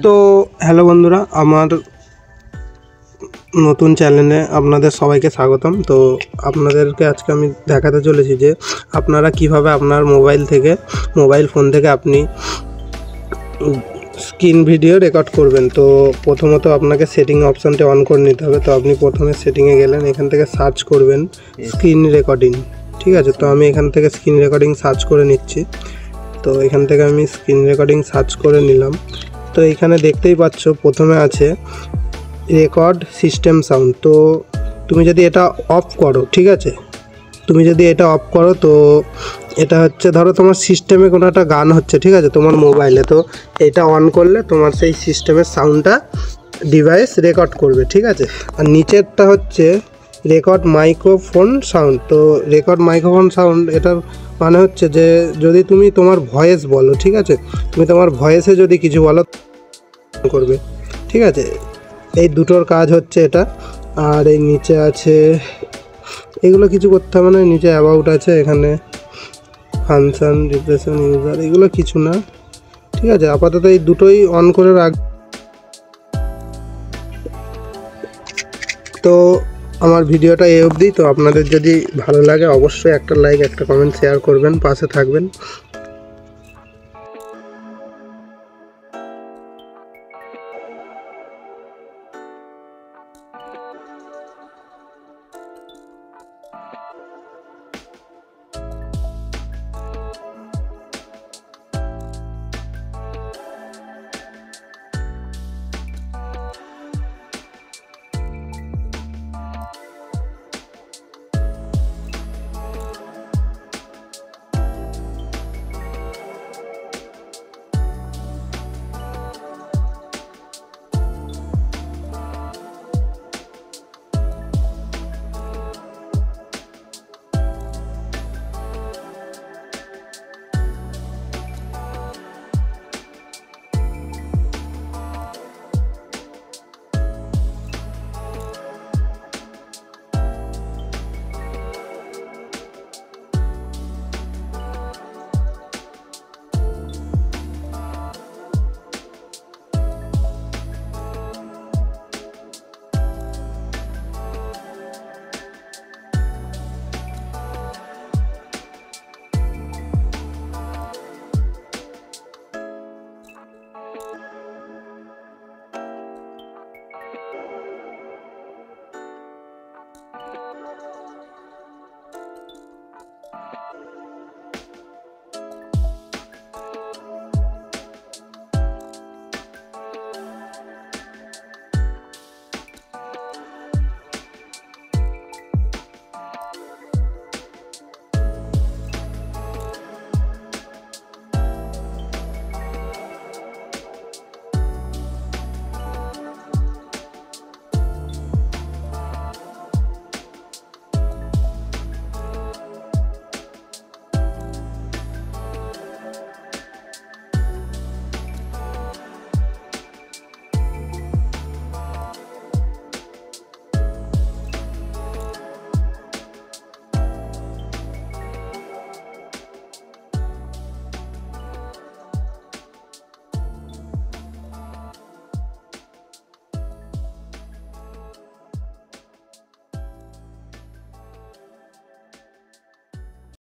তো হ্যালো বন্ধুরা, আমার নতুন চ্যানেলে আপনাদের সবাইকে স্বাগতম। তো আপনাদেরকে আজকে আমি দেখাতে চলেছি যে আপনারা কিভাবে আপনার মোবাইল ফোন থেকে আপনি স্ক্রিন ভিডিও রেকর্ড করবেন। তো প্রথমত আপনাকে সেটিং অপশানটি অন করে নিতে হবে। তো আপনি প্রথমে সেটিংয়ে গেলেন, এখান থেকে সার্চ করবেন স্ক্রিন রেকর্ডিং। ঠিক আছে, তো আমি এখান থেকে স্ক্রিন রেকর্ডিং সার্চ করে নিচ্ছি। তো এখান থেকে আমি স্ক্রিন রেকর্ডিং সার্চ করে নিলাম। তো এখানে দেখতেই পাচ্ছ প্রথমে আছে রেকর্ড সিস্টেম সাউন্ড। তো তুমি যদি এটা অফ করো, ঠিক আছে, তুমি যদি এটা অফ করো তো এটা হচ্ছে, ধরো তোমার সিস্টেমে কোনো একটা গান হচ্ছে, ঠিক আছে, তোমার মোবাইলে, তো এটা অন করলে তোমার সেই সিস্টেমের সাউন্ডটা ডিভাইস রেকর্ড করবে। ঠিক আছে, আর নিচেরটা হচ্ছে রেকর্ড মাইক্রোফোন সাউন্ড। তো রেকর্ড মাইক্রোফোন সাউন্ড এটার মানে হচ্ছে যে যদি তুমি তোমার ভয়েস বলো, ঠিক আছে, তুমি তোমার ভয়েসে যদি কিছু বলো করবে। ঠিক আছে, এই দুটোর কাজ হচ্ছে এটা। আর এই নিচে আছে, এগুলো কিছু করতে হবে না। নিচে অ্যাবাউট আছে, এখানে ফাংশন, রিপ্রেশন, ইউজার, এগুলো কিছু না। ঠিক আছে, আপাতত এই দুটোই অন করে রাখ। তো আমার ভিডিওটা এই অবধি। তো আপনাদের যদি ভালো লাগে অবশ্যই একটা লাইক, একটা কমেন্ট, শেয়ার করবেন, পাশে থাকবেন।